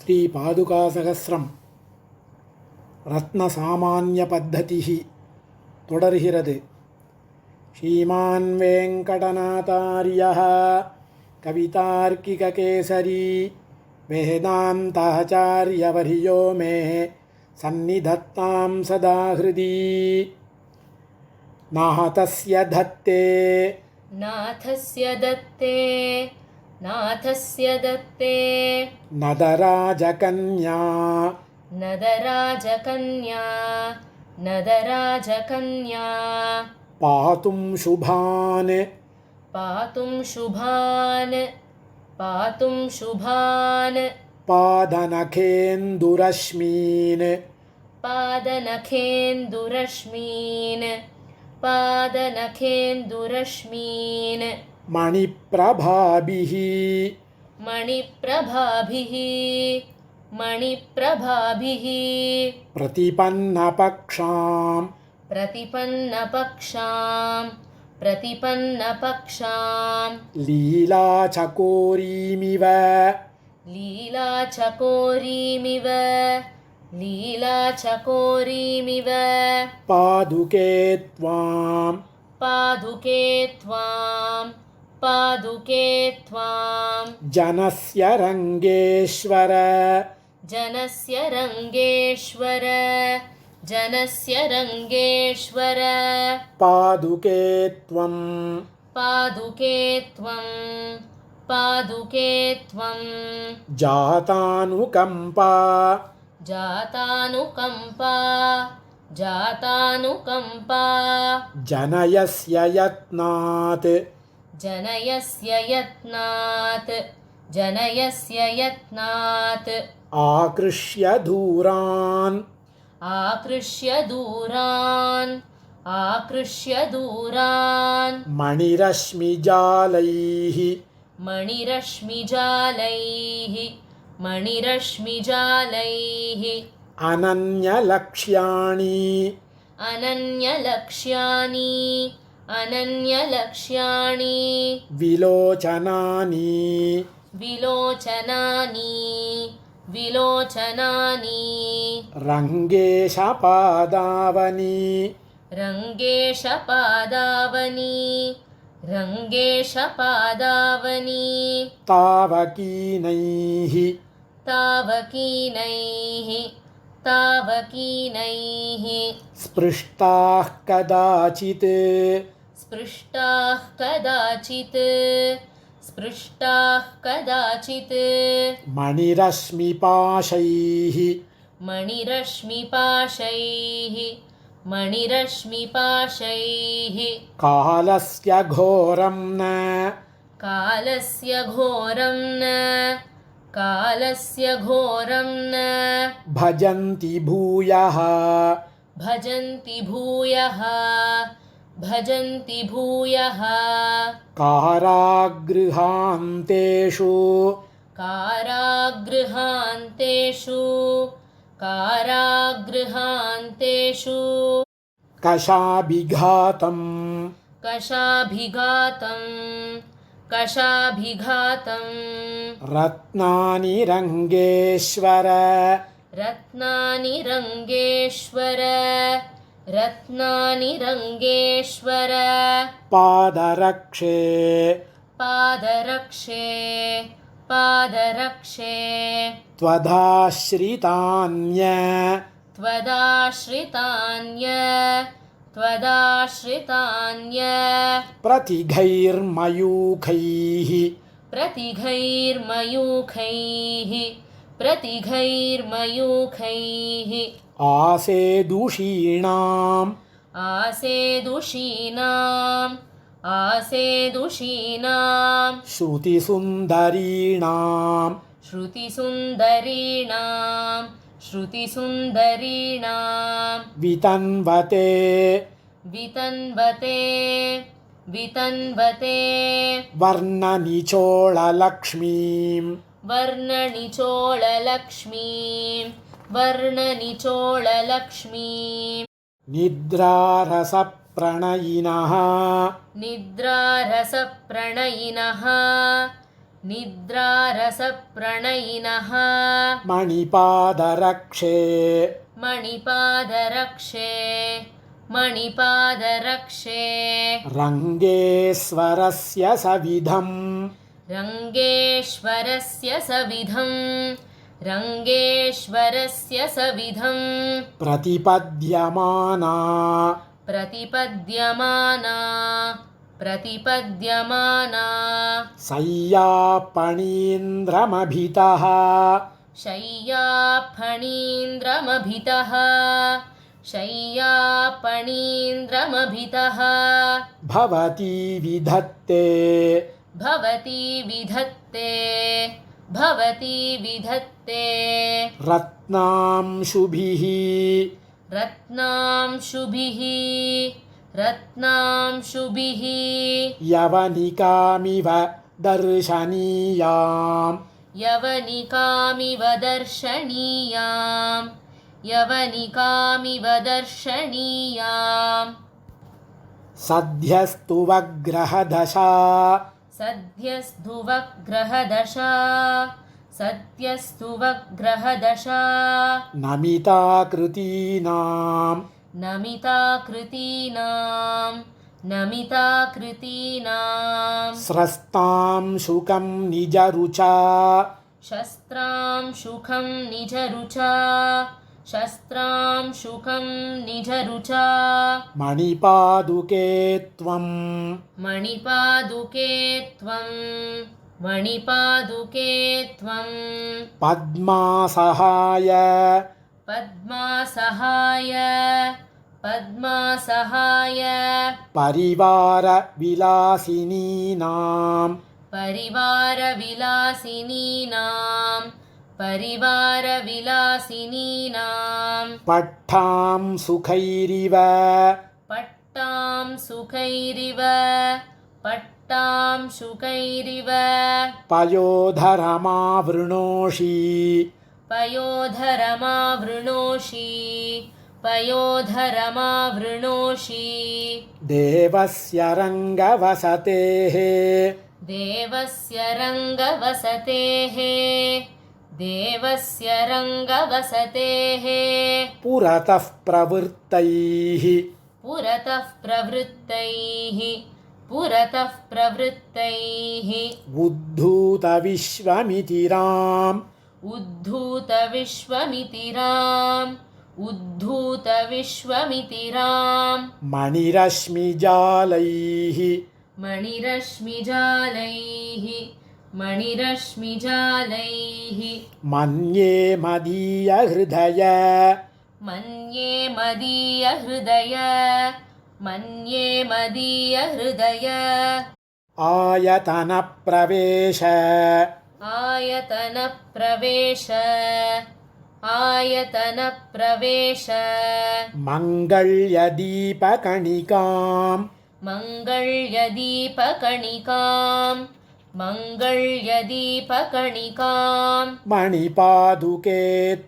ஸ்ரீபாதுகாசகஸ்ரம் ரத்னசாமான்யபத்தி தொடர்கிறது. ஸ்ரீமான் வெங்கடநாதார்யः கவிதார்க்கிககேசரி வேதாந்தாச்சார்யவர்யோ மே சந்நிதத்தாம் சதா ஹ்ருதி. நாதஸ்ய தத்தே நதராஜகன்யா பாதும் சுபான் பாதநகேந்துரஸ்மீன் மணிப்ரபாபிः பிரதிபன்னபக்ஷாம் லீலாச்சகோரீமிவ பாதுகே த்வாம் ஜனஸ்ய ரங்கேஸ்வர பாதுகே த்வம் ஜாதானுகம்பா ஜனயஸ்ய யத்னாத் ஆக்ருஷ்ய தூரான் மணிரश्मिजालैः அனன்யலக்ஷ்யாணி விலோச்சனானி ரங்கேஷபாதாவனி தாவகீனைः ஸ்பிருஷ்டாः கதாசித் மணிரश्मिपाशैः காலஸ்ய घोरं न भजन्ति भूयः कारागृहान्तेषु कशाभिघातं रत्नानि रङ्गेश्वर पादरक्षे त्वदाश्रितान्य प्रतिघैर्मयूखैः आसेदुषीणां श्रुतिसुन्दरीणां वितन्वते वर्णनिचोळलक्ष्मीं निद्रारसप्रणयिनः निद्रारसप्रणयिनः मणिपादरक्षे मणिपादरक्षे मणिपादरक्षे रङ्गेश्वरस्य सविधं रङ्गेश्वरस्य सविधं रङ्गेश्वरस्य सविधं प्रतिपद्यमाना प्रतिपद्यमाना प्रतिपद्यमाना शय्यापणीन्द्रमभितः शय्याफणीन्द्रमभितः शय्याफणीन्द्रमभितः भवती विधत्ते भवती विधत्ते भवती विधत्ते रत्नांशुभिः रत्नांशुभिः रत्नांशुभिः यवनिकामिव दर्शनीयाम् यवनिकामिव दर्शनीयाम् यवनिकामिव दर्शनीयाम् सद्यस्तु वग्रहदशा सद्यस्तु वग्रहदशा सद्यस्तु वग्रहदशा नमिताकृतीनाम् नमिताकृतीनां नमिताकृतीनां स्रस्तां शुकं निजरुचा शस्त्रांशुकं निजरुचा शस्त्रांशुकं निजरुचा मणिपादुके त्वं मणिपादुके त्वं मणिपादुके त्वं पद्मासहाय पद्मासहाय पद्मासहाय परिवारविलासिनीनां परिवारविलासिनीनां परिवारविलासिनीनां पट्टां सुखैरिव पट्टां सुखैरिव पट्टां सुखैरिव पयोधरमावृणोषि पयोधरमावृणोषि पयोधरमावृणोषि देवस्य रङ्गवसतेः देवस्य रङ्गवसतेः देवस्य रङ्गवसतेः पुरतः प्रवृत्तैः पुरतः प्रवृत्तैः पुरतः प्रवृत्तैः उद्धूतविश्वमितिराम् उद्धूतविश्वमितिराम् उद्धूतविश्वमितिराम् मणिरश्मिजालैः मणिरश्मिजालैः मणिरश्मिजालैः मन्ये मदीयहृदय मन्ये मदीयहृदय मन्ये मदीयहृदय आयतनप्रवेश आयतनप्रवेश आयतनप्रवेश मङ्गल्यदीपकणिकाम् मङ्गल्यदीपकणिकां मङ्गल्यदीपकणिकां मणिपादुके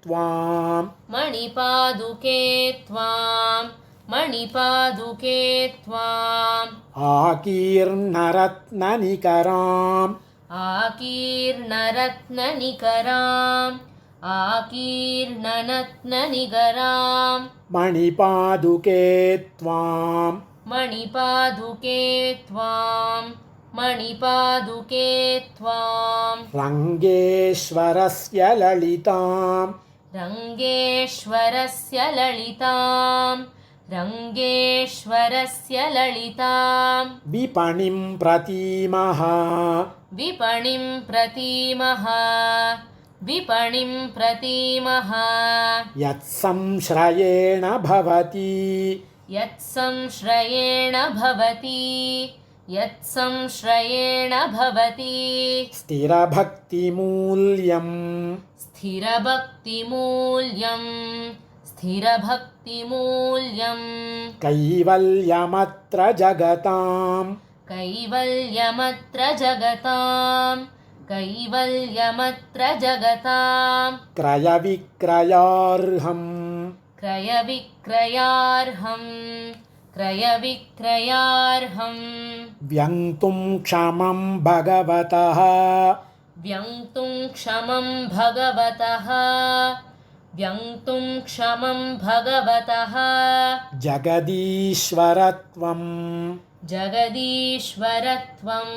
त्वाम् मणिपादुके त्वां मणिपादुके त्वाम् आकीर्णरत्ननिकराम् आकीर्णरत्ननिकराम् आकीर्णरत्ननिकराम् मणिपादुके त्वाम् मणिपादुके त्वां मणिपादुके त्वां रङ्गेश्वरस्य ललिताम् रङ्गेश्वरस्य ललितां रङ्गेश्वरस्य ललितां विपणिं प्रतीमः विपणिं प्रतीमः विपणिं प्रतीमः यत्संश्रयेण भवति यत्संश्रयेण भवति यत्संश्रयेण भवति स्थिरभक्तिमूल्यम् स्थिरभक्तिमूल्यं स्थिरभक्तिमूल्यं कैवल्यमत्र जगताम् कैवल्यमत्र जगतां कैवल्यमत्र जगतां क्रयविक्रयार्हम् क्रयविक्रयार्हं क्रयविक्रयार्हं व्यङ्क्तुं क्षमं भगवतः व्यङ्क्तुं क्षमं भगवतः व्यङ्क्तुं क्षमं भगवतः जगदीश्वरत्वं जगदीश्वरत्वं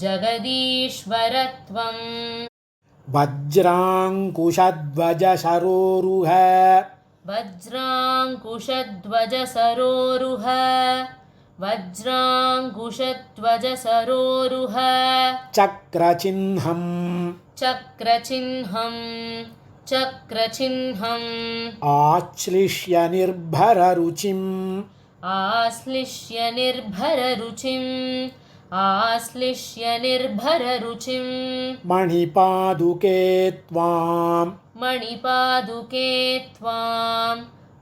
जगदीश्वरत्वं वज्राङ्कुशध्वजशरोरुह वज्राङ्कुशध्वजसरोरुह वज्राङ्कुशध्वजसरोरुह चक्रचिह्नं चक्रचिह्नं चक्रचिह्नम् आश्लिष्य निर्भररुचिम् आश्लिष्य निर्भररुचिम् आश्लिष्य निर्भररुचिम् मणिपादुके त्वां मणिपादुके त्वां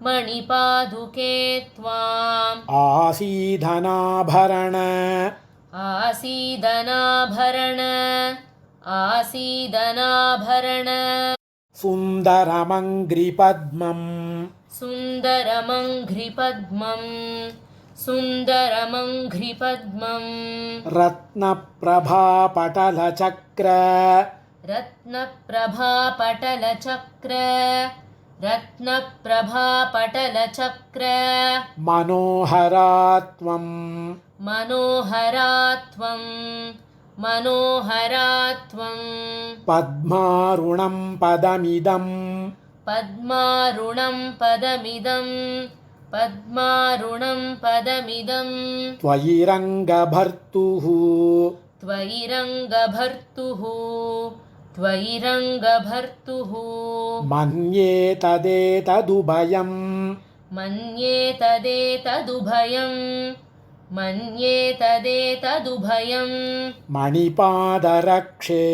मणिपादुके त्वाम् आसीधनाभरण आसीदनाभरण आसीदनाभरण सुन्दरमङ्घ्रिपद्मम् सुन्दरमङ्घ्रिपद्मम् सुन्दरमङ्घ्रिपद्मम् रत्नप्रभापटलचक्र रत्नप्रभापटलचक्र रत्नप्रभापटलचक्र मनोहरात्वं मनोहरात्वं मनोहरात्वं पद्मारुणं पदमिदं पद्मारुणं पदमिदं पद्मारुणं पदमिदं त्वयि रङ्गभर्तुः त्वयि रङ्गभर्तुः त्वयि रङ्गभर्तुः मन्ये तदेतदुभयं मन्ये तदेतदुभयं मन्ये तदेतदुभयं मणिपादरक्षे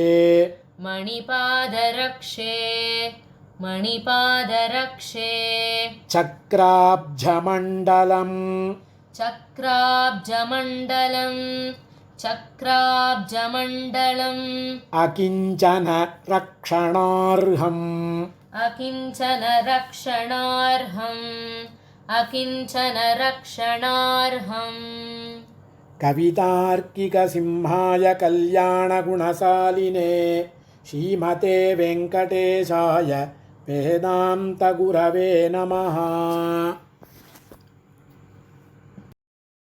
मणिपादरक्षे मणिपादरक्षे चक्राब्जमण्डलं चक्राब्जमण्डलं चक्राब्जमण्डलम् अकिञ्चन रक्षणार्हम् अकिञ्चन रक्षणार्हम् अकिञ्चन रक्षणार्हम् कवितार्किकसिंहाय कल्याणगुणशालिने श्रीमते वेङ्कटेशाय वेदान्तगुरवे नमः।